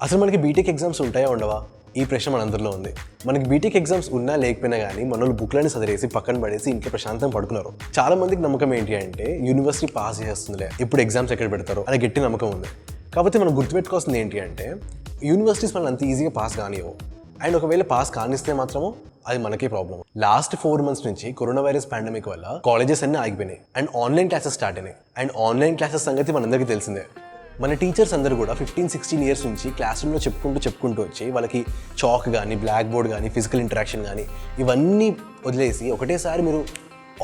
అసలు మనకి BTech exams ఉంటాయా ఉండవా ఈ ప్రశ్న మనందరిలో ఉంది. మనకి బీటెక్ ఎగ్జామ్స్ ఉన్నా లేకపోయినా కానీ మనోళ్ళు బుక్లని చదివేసి పక్కన పడేసి ఇంట్లో ప్రశాంతం పడుకున్నారు. చాలా మందికి నమ్మకం ఏంటి అంటే యూనివర్సిటీ పాస్ చేస్తుందిలే, ఇప్పుడు ఎగ్జామ్స్ ఎక్కడ పెడతారో అనే గట్టి నమ్మకం ఉంది. కాకపోతే మనం గుర్తుపెట్టుకోవాల్సింది ఏంటి అంటే యూనివర్సిటీస్ మనల్ని అంత ఈజీగా పాస్ కానివ్వవు. అండ్ ఒకవేళ పాస్ కానిస్తే మాత్రము అది మనకే ప్రాబ్లం. లాస్ట్ 4 months నుంచి కరోనా వైరస్ పాండమిక్ వల్ల కాలేజెస్ అన్నీ ఆగిపోయినాయి అండ్ ఆన్లైన్ క్లాసెస్ స్టార్ట్ అయినాయి. అండ్ ఆన్లైన్ క్లాసెస్ సంగతి మనందరికీ తెలిసిందే. మన టీచర్స్ అందరూ కూడా 15-16 years నుంచి క్లాస్ రూమ్లో చెప్పుకుంటూ వచ్చి వాళ్ళకి చాక్ కానీ బ్లాక్ బోర్డ్ కానీ ఫిజికల్ ఇంటరాక్షన్ కానీ ఇవన్నీ వదిలేసి ఒకటేసారి మీరు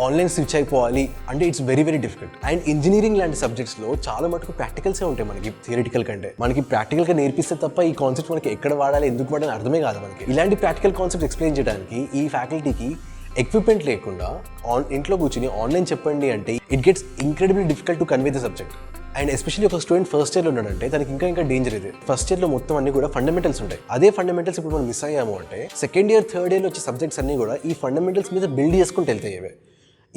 ఆన్లైన్ స్విచ్ అయిపోవాలి అంటే it's very very difficult. And engineering లాంటి సబ్జెక్ట్స్లో చాలా మటుకు ప్రాక్టికల్సే ఉంటాయి మనకి థియరిటికల్ కంటే. మనకి ప్రాక్టికల్గా నేర్పిస్తే తప్ప ఈ కాన్సెప్ట్ మనకి ఎక్కడ వాడాలి ఎందుకు వాడాలి అర్థమే కాదు మనకి. ఇలాంటి ప్రాక్టికల్ కాన్సెప్ట్ ఎక్స్ప్లెయిన్ చేయడానికి ఈ ఫ్యాకల్టీకి ఎక్విప్మెంట్ లేకుండా ఇంట్లో కూర్చుని ఆన్లైన్ చెప్పండి అంటే it gets incredibly difficult to convey the subject. And especially ఒక స్టూడెంట్ ఫస్ట్ ఇయర్లో ఉన్నాడంటే తనకి ఇంకా డేంజర్ ఇది. ఫస్ట్ ఇయర్లో మొత్తం అన్ని కూడా ఫండమెంటల్స్ ఉంటాయి. అదే ఫండమెంటల్స్ ఇప్పుడు మనం మిస్ అయ్యాము అంటే సెకండ్ ఇయర్ థర్డ్ ఇయర్లో వచ్చే సబ్జెక్ట్స్ అన్ని కూడా ఈ ఫండమెంటల్స్ మీద బిల్డ్ చేసుకుంటూ వెళ్తాయి.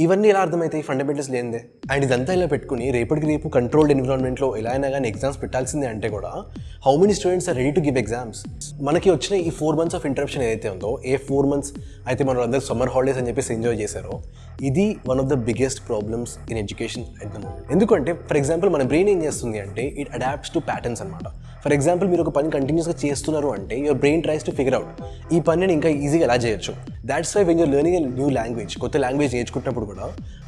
ఇవన్నీ ఎలా అర్థమవుతాయి ఫండమెంటల్స్ లేనిదే? అండ్ ఇదంతా ఇలా పెట్టుకుని రేపటికి రేపు కంట్రోల్డ్ ఎన్విరాన్మెంట్లో ఎలా అయినా కానీ ఎగ్జామ్స్ పెట్టాల్సిందే అంటే కూడా how many students are ready to give exams? మనకి వచ్చిన ఈ 4 months ఆఫ్ ఇంటరప్షన్ ఏదైతే ఉందో, ఏ 4 months అయితే మనం అందరూ సమ్మర్ హాలిడేస్ అని చెప్పేసి ఎంజాయ్ చేశారో, ఇది one of the biggest problems in education at the moment. ఎందుకంటే ఫర్ ఎగ్జాంపుల్ మన బ్రెయిన్ ఏం చేస్తుంది అంటే ఇట్ అడాప్ట్స్ టు ప్యాటర్న్స్ అనమాట. ఫర్ ఎగ్జాంపుల్ మీరు ఒక పని కంటిన్యూస్గా చేస్తున్నారు అంటే your brain tries to figure out ఈ పనిని ఇంకా ఈజీగా ఎలా చేయొచ్చు. That's why when you're learning a new language, కొత్త లాంగ్వేజ్ నేర్చుకున్నప్పుడు కూడా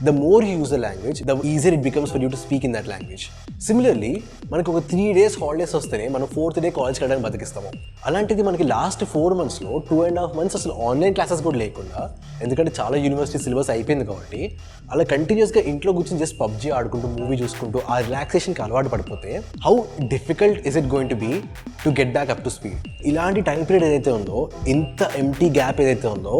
the more you use the language the easier it becomes for you to speak in that language. Similarly మనకు ఒక 3 days హాలిడేస్ వస్తేనే మనం 4th day కాలేజ్కి వెళ్ళడానికి బతికిస్తాము. అలాంటిది మనకి లాస్ట్ 4 monthsలో 2.5 months అసలు ఆన్లైన్ క్లాసెస్ కూడా లేకుండా, ఎందుకంటే చాలా యూనివర్సిటీ సిలబస్ అయిపోయింది కాబట్టి అలా కంటిన్యూస్గా ఇంట్లో కూర్చొని జస్ట్ పబ్జీ ఆడుకుంటూ మూవీ చూసుకుంటూ ఆ రిలాక్సేషన్కి అలవాటు పడిపోతే how difficult is it going to be to get back up to speed. ఇలాంటి టైం పీరియడ్ ఏదైతే ఉందో, ఇంత ఎంటీ గ్యాప్ ఏదైతే ఉందో,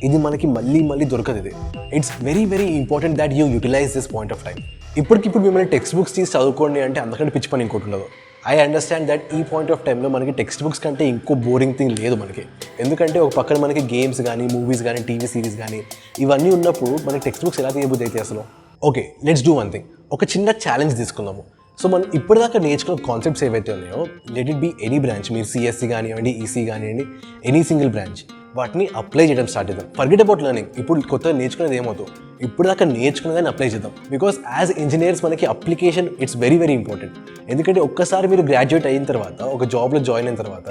ఇది మనకి మళ్ళీ దొరకదు. ఇది it's very very important that you utilize this point of time. ఇప్పటికిప్పుడు మిమ్మల్ని టెక్స్ట్ బుక్స్ తీసి చదువుకోండి అంటే అంతకంటే పిచ్చి పని ఇంకోటి ఉండదు. ఐ అండర్స్టాండ్ దట్ ఈ పాయింట్ ఆఫ్ టైంలో మనకి టెక్స్ట్ బుక్స్ కంటే ఇంకో బోరింగ్ థింగ్ లేదు మనకి. ఎందుకంటే ఒక పక్కన మనకి గేమ్స్ కానీ మూవీస్ కానీ టీవీ సిరీస్ కానీ ఇవన్నీ ఉన్నప్పుడు మనకి టెక్స్ట్ బుక్స్ ఎలా తీయబుద్ధి అయితే అసలు. Okay, let's do one thing. ఒక చిన్న ఛాలెంజ్ తీసుకుందాము. సో మనం ఇప్పటిదాకా నేర్చుకున్న కాన్సెప్ట్స్ ఏవైతే ఉన్నాయో, let it be any branch, మీరు సిఎస్సి కానివ్వండి, ఈసీ కానివ్వండి, ఎనీ సింగిల్ బ్రాంచ్, వాటిని అప్లై చేయడం స్టార్ట్ చేద్దాం. Forget about learning. ఇప్పుడు కొత్తగా నేర్చుకునేది ఏమవుతుంది, ఇప్పుడు దాకా నేర్చుకునేదాన్ని అప్లై చేద్దాం. బికాస్ యాజ్ ఇంజనీర్స్ మనకి application it's very very important. ఎందుకంటే ఒక్కసారి మీరు గ్రాడ్యుయేట్ అయిన తర్వాత, ఒక జాబ్లో జాయిన్ అయిన తర్వాత,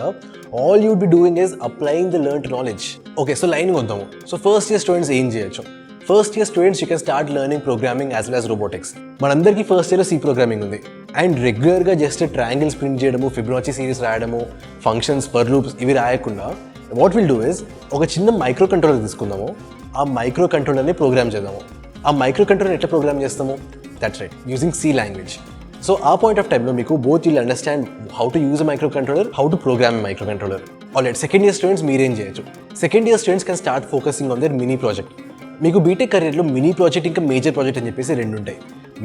all you'd be doing is applying the learned knowledge. Okay, so line వద్దాము. సో ఫస్ట్ ఇయర్ స్టూడెంట్స్ ఏం చేయొచ్చు? First year students you can start learning programming as well as robotics. మనందరికీ ఫస్ట్ ఇయర్లో సి ప్రోగ్రామింగ్ ఉంది. And రెగ్యులర్గా just triangles print చేయడము, Fibonacci series రాయడము, functions, for loops ఇవి రాయకుండా వాట్ విల్ డూ ఇస్ ఒక చిన్న మైక్రో కంట్రోలర్ తీసుకుందాము. ఆ మైక్రో కంట్రోలర్ని ప్రోగ్రామ్ చేద్దాము. ఆ మైక్రో కంట్రోలర్ ఎట్లా ప్రోగ్రామ్ చేస్తాము? That's right, using C language. So ఆ పాయింట్ ఆఫ్ టైంలో మీకు both will understand how to use a micro controller, how to program micro controller. Already second year students మీరేం చేయొచ్చు? Second year students can start focusing on their mini project. మీకు BTech కెరీర్లో mini project ఇంకా major project అని చెప్పేసి 2 ఉంటాయి.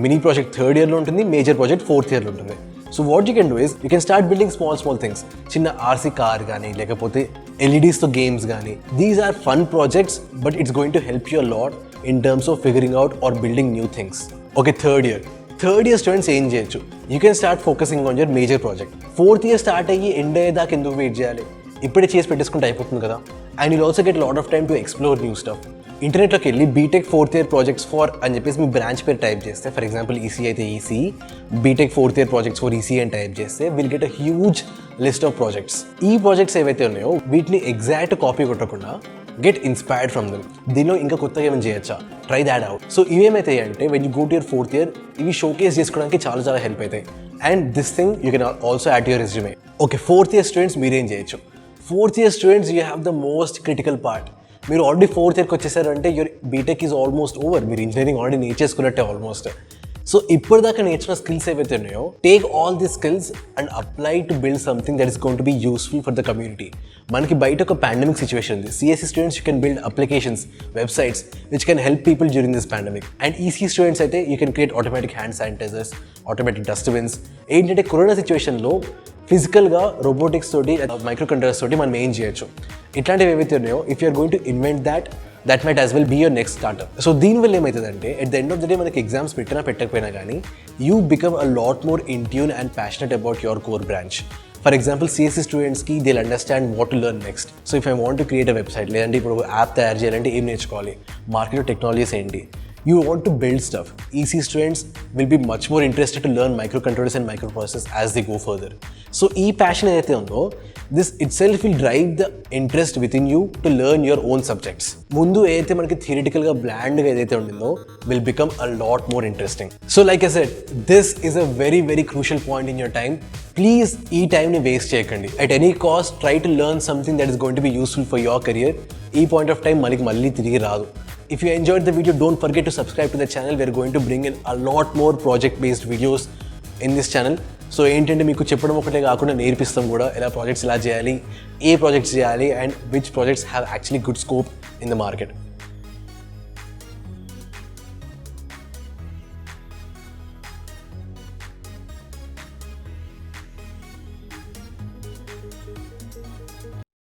Mini project 3rd yearలో ఉంటుంది, major project 4th yearలో ఉంటుంది. So what you can do is you can start building small things. చిన్న ఆర్సీ కార్ కానీ, లేకపోతే ఎల్ఈడీస్తో గేమ్స్ కానీ. These are fun projects but it's going to help you a lot in terms of figuring out or building new things. Okay, third year students ఏం చేయొచ్చు? You can start focusing on your major project. 4th year start అయ్యి end అయ్యేదాకా ఎందుకు wait చేయాలి? ఇప్పుడే చేసి పెట్టేసుకుంటే అయిపోతుంది కదా. And you also get lot of time to explore new stuff. ఇంటర్నెట్లోకి వెళ్ళి BTech 4th year projects for అని చెప్పేసి మీ బ్రాంచ్ పేరు టైప్ చేస్తే, ఫర్ ఎగ్జాంపుల్ ఈసీ అయితే EC, BTech 4th year projects for EC అని టైప్ చేస్తే will get a huge list of projects. ఈ ప్రాజెక్ట్స్ ఏవైతే ఉన్నాయో వీటిని ఎగ్జాక్ట్ కాపీ కొట్టకుండా గెట్ ఇన్స్పైర్డ్ ఫ్రమ్ దెమ్. దీనిలో ఇంకా కొత్తగా ఏమైనా చేయొచ్చా? Try that out. సో ఇవేమైతాయి అంటే when you go to your 4th year ఇవి షోకేస్ చేసుకోవడానికి చాలా హెల్ప్ అవుతాయి. And this thing you can also add your resume. Okay, 4th year students మీరేం చేయొచ్చు? 4th year students you have the most critical part. మీరు already 4th yearకి వచ్చేసారు అంటే your BTech is almost over. మీరు ఇంజనీరింగ్ ఆల్రెడీ నేర్చేసుకున్నట్టే almost. So ఇప్పటిదాకా నేర్చుకున్న స్కిల్స్ ఏవైతే ఉన్నాయో, take all the skills and apply to build something that is going to be useful for the community. మనకి బయట ఒక పాండమిక్ సిచ్యువేషన్ ఉంది. CSE students you can build applications, websites which can help people during this pandemic. And EC students అయితే you can create automatic hand sanitizers, automatic dustbins. ఏంటంటే corona సిచ్యువేషన్లో ఫిజికల్గా robotics తోటి, micro controllers తోటి మనం ఏం చేయొచ్చు. ఇట్లాంటివి ఏవైతే ఉన్నాయో if you're going to invent that might as well be your next startup. So దీనివల్ల ఏమవుతుందంటే at the end of the day మనకి ఎగ్జామ్స్ పెట్టకపోయినా కానీ you become a lot more in tune and passionate about your core branch. For example CSE స్టూడెంట్స్కి they understand what to learn next. So if I want to create a website, లేదంటే ఇప్పుడు app తయారు చేయాలంటే ఏం నేర్చుకోవాలి, మార్కెట్లో technologies ఏంటి, you want to build stuff. EC students will be much more interested to learn microcontrollers and microprocessors as they go further. So passion aithe undo, this itself will drive the interest within you to learn your own subjects. Mundu aithe manaki theoretical ga bland ga edaithe undindo will become a lot more interesting. So like I said, this is a very very crucial point in your time. Please time ni waste cheyakandi. At any cost try to learn something that is going to be useful for your career. Point of time maniki malli tirigi raadu. If you enjoyed the video, don't forget to subscribe to the channel. We are going to bring in a lot more project-based videos in this channel. So ఏంటంటే మీకు చెప్పడం ఒకటే కాకుండా నేర్పిస్తాం కూడా, ఎలా projects ఎలా చేయాలి, ఏ projects చేయాలి, and which projects have actually good scope in the market.